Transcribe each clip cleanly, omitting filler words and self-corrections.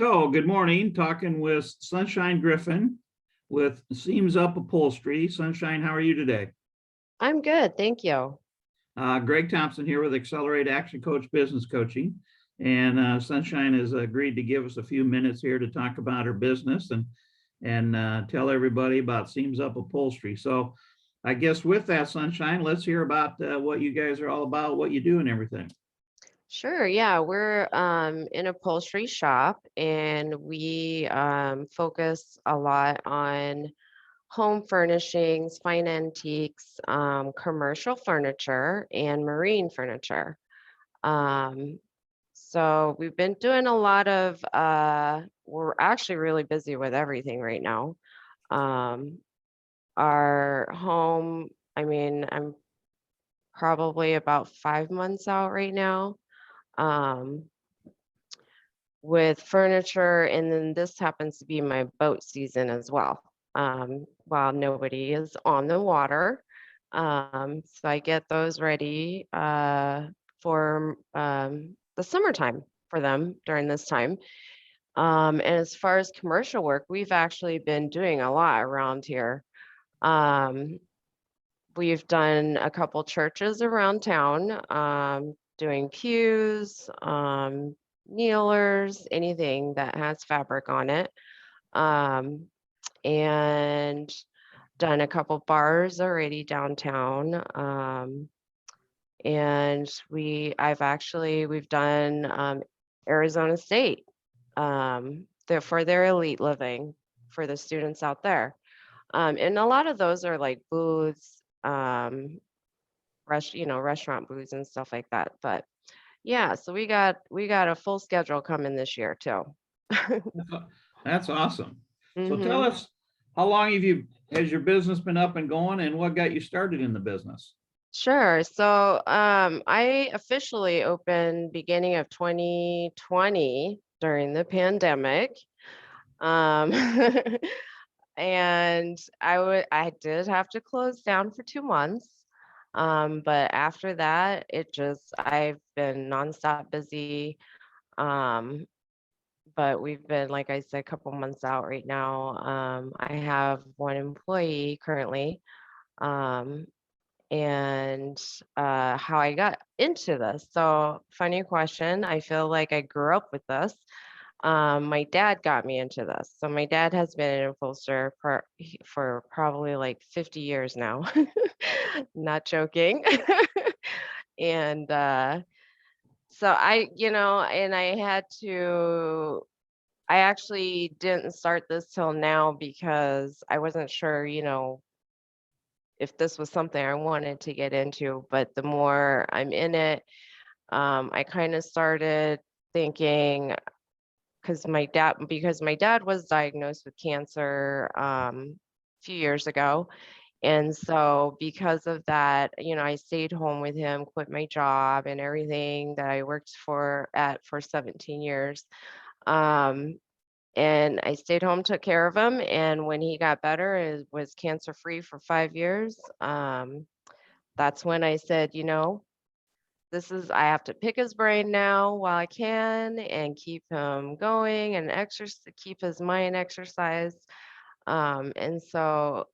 So, good morning. Talking with Sunshyne Griffin with Seams Up Upholstery. Sunshyne, how are you today? I'm good, thank you. Greg Thompson here with Accelerate ActionCOACH Business Coaching. And Sunshyne has agreed to give us a few minutes here to talk about her business and tell everybody about Seams Up Upholstery. So, I guess with that, Sunshyne, let's hear about what you guys are all about, what you do and everything. Sure, yeah, we're an upholstery shop and we focus a lot on home furnishings, fine antiques, commercial furniture, and marine furniture. Um, so we've been doing a lot of, we're actually really busy with everything right now. Um, our home, I'm probably about 5 months out right now. Um, with furniture, and then this happens to be my boat season as well. While nobody is on the water, so I get those ready for the summertime for them during this time. And as far as commercial work, we've actually been doing a lot around here. Um, we've done a couple churches around town, doing pews, kneelers, anything that has fabric on it, and done a couple bars already downtown. And we've done Arizona State, for their elite living for the students out there. And a lot of those are like booths, restaurant booths and stuff like that. But yeah, so we got a full schedule coming this year too. That's awesome. So tell hmm us, how long has your business been up and going and what got you started in the business? Sure. So I officially opened beginning of 2020 during the pandemic. Um, and I did have to close down for 2 months. But after that, I've been nonstop busy. Um, but we've been, like I said, a couple months out right now. I have one employee currently. Um, and how I got into this. So, funny question. I feel like I grew up with this. My dad got me into this. So, my dad has been an upholsterer for probably like 50 years now. Not joking. And so and I actually didn't start this till now because I wasn't sure, if this was something I wanted to get into. But the more I'm in it, I kind of started thinking because my dad was diagnosed with cancer a few years ago. And so because of that, I stayed home with him, quit my job and everything that I worked for 17 years. Um, and I stayed home, took care of him, and when he got better and was cancer free for 5 years, that's when I said, I have to pick his brain now while I can and keep him going and keep his mind exercised. And so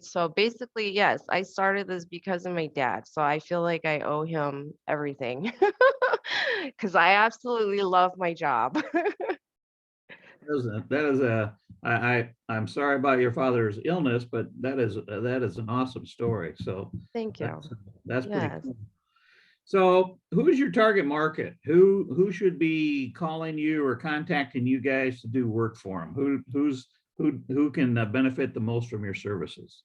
so basically, yes, I started this because of my dad. So I feel like I owe him everything because I absolutely love my job. I'm sorry about your father's illness, but that is an awesome story. So Thank you. that's pretty Yes. cool. So who's your target market? Who should be calling you or contacting you guys to do work for them? Who can benefit the most from your services?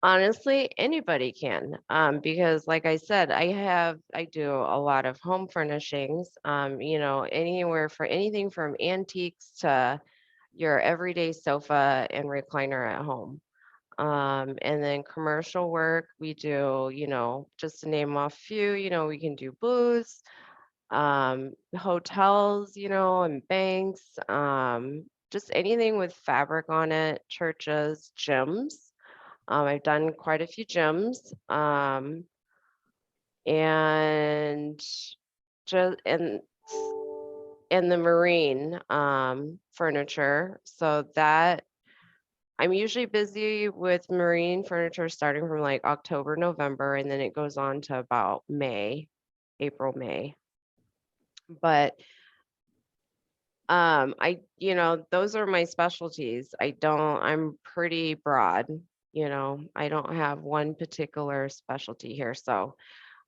Honestly, anybody can, because like I said, I do a lot of home furnishings, anywhere for anything from antiques to your everyday sofa and recliner at home. And then commercial work, we do, just to name off a few, we can do booths, hotels, and banks, just anything with fabric on it, churches, gyms. I've done quite a few gyms, and just and and the marine furniture. So that I'm usually busy with marine furniture starting from like October, November, and then it goes on to about May, April, May. But those are my specialties. I'm pretty broad, I don't have one particular specialty here. So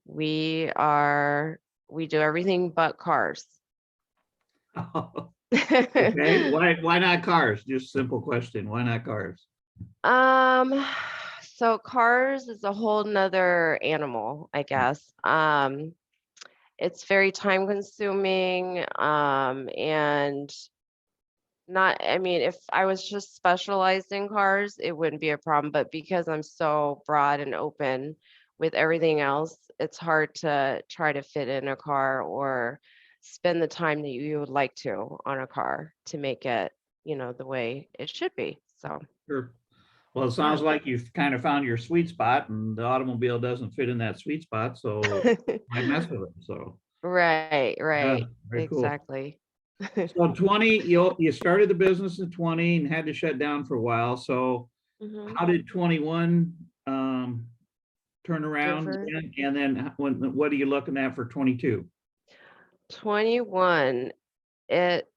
we do everything but cars. Okay, why not cars? Just simple question. Why not cars? So cars is a whole nother animal, I guess. It's very time consuming, and I mean, if I was just specialized in cars, it wouldn't be a problem, but because I'm so broad and open with everything else, it's hard to try to fit in a car or spend the time that you would like to on a car to make it, the way it should be. So, Sure. Well, it yeah. sounds like you've kind of found your sweet spot, and the automobile doesn't fit in that sweet spot, so why mess with it? So, Right, yeah, right. very cool. Exactly. So 20, you started the business in 20 and had to shut down for a while. So Hmm. how did 21 turn around Different. then? And then what are you looking at for 22? 21. It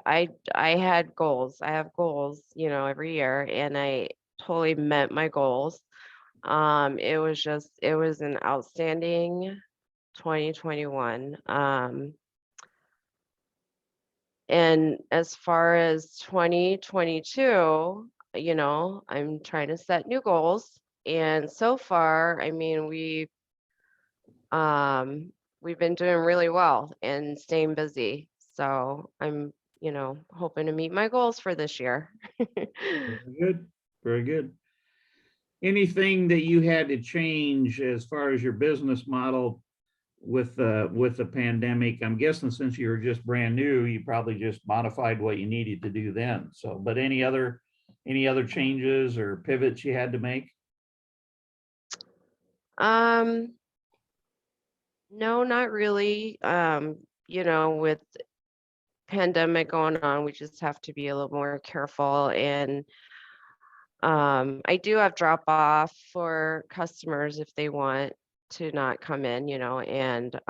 I had goals. I have goals, every year, and I totally met my goals. It was an outstanding 2021. And as far as 2022, I'm trying to set new goals. And so far, I mean, we've been doing really well and staying busy. So I'm, hoping to meet my goals for this year. Very good. Very good. Anything that you had to change as far as your business model with the pandemic? I'm guessing since you were just brand new, you probably just modified what you needed to do then. So, but any other changes or pivots you had to make? Um, no, not really. With pandemic going on, we just have to be a little more careful. And I do have drop off for customers if they want to not come in, and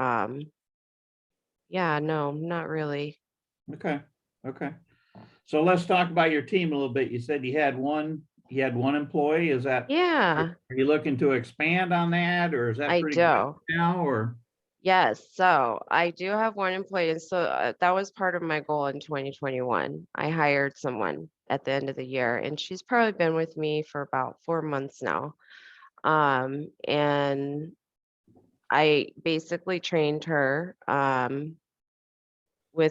yeah, no, not really. Okay. Okay. So let's talk about your team a little bit. You said you had one employee. Is that, Yeah, are you looking to expand on that, or is that I pretty good do. now, or? Yes, so I do have one employee, and so that was part of my goal in 2021. I hired someone at the end of the year, and she's probably been with me for about 4 months now. And I basically trained her.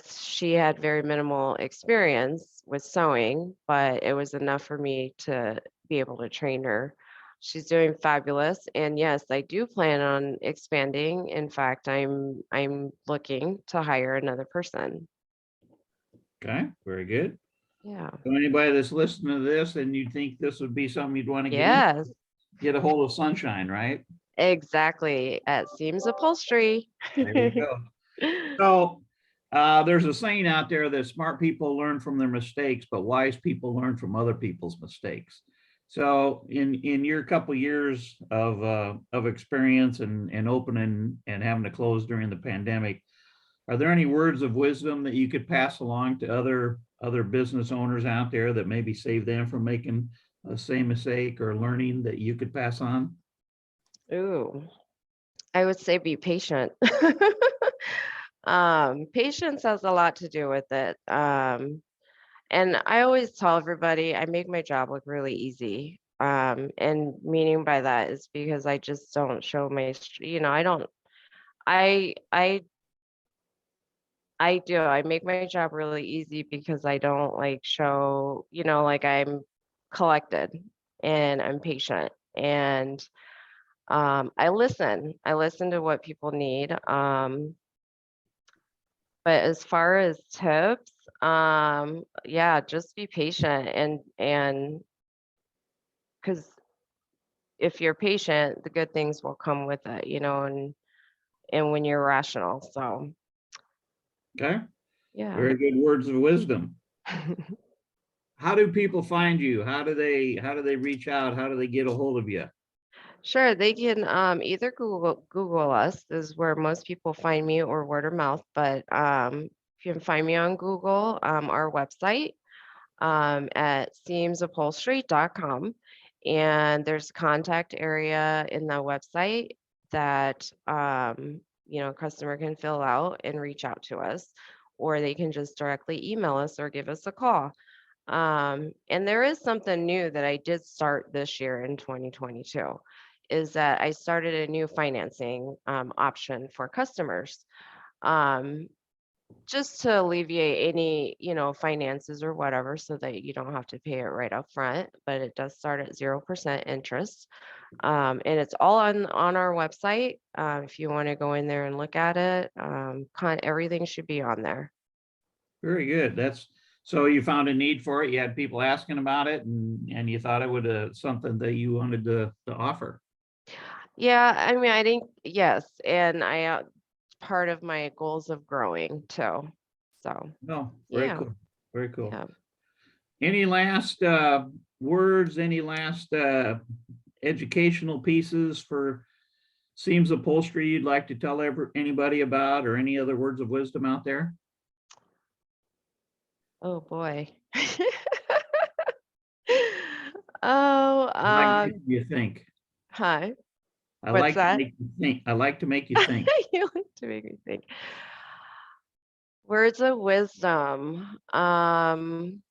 She had very minimal experience with sewing, but it was enough for me to be able to train her. She's doing fabulous, and yes, I do plan on expanding. In fact, I'm looking to hire another person. Okay, very good. Yeah. So anybody that's listening to this and you think this would be something you'd want to get in, Yes, get a hold of Sunshyne, right? exactly. At Seams Upholstery. There you go. So there's a saying out there that smart people learn from their mistakes, but wise people learn from other people's mistakes. So in your couple years of experience and opening and having to close during the pandemic, are there any words of wisdom that you could pass along to other business owners out there that maybe save them from making the same mistake or learning that you could pass on? Ooh, I would say be patient. Patience has a lot to do with it. And I always tell everybody I make my job look really easy. And meaning by that is because I just don't show I don't, I do. I make my job really easy because I don't like show, like I'm collected and I'm patient. And I listen. I listen to what people need. But as far as tips, yeah, just be patient and because if you're patient, the good things will come with it, and when you're rational. So Okay, Yeah. very good words of wisdom. How do people find you? How do they reach out? How do they get a hold of you? Sure, they can either Google us is where most people find me, or word of mouth. But you can find me on Google, our website at seamsupholstery.com, and there's a contact area in the website that customer can fill out and reach out to us, or they can just directly email us or give us a call. And there is something new that I did start this year in 2022, is that I started a new financing option for customers, um, just to alleviate any, finances or whatever, so that you don't have to pay it right up front. But it does start at 0% interest. And it's all on our website. If you want to go in there and look at it, everything should be on there. Very good. So you found a need for it. You had people asking about it, and you thought it would something that you wanted to offer. Yeah, I mean, I think yes, and part of my goals of growing too. So No, very yeah, cool. Very cool. yeah. Any last words? Any last educational pieces for Seams Upholstery you'd like to tell anybody about, or any other words of wisdom out there? Oh boy. Oh, I like making you think. hi. I What's like to that? make you think. I like to make you think. You like to make me think. Words of wisdom. I'm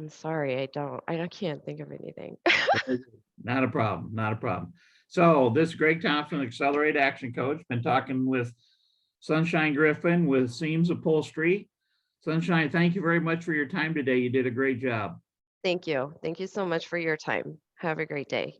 sorry, I can't think of anything. Not a problem. Not a problem. So this is Greg Thompson, Accelerate Action Coach. Been talking with Sunshyne Griffin with Seams Upholstery. Sunshyne, thank you very much for your time today. You did a great job. Thank you. Thank you so much for your time. Have a great day.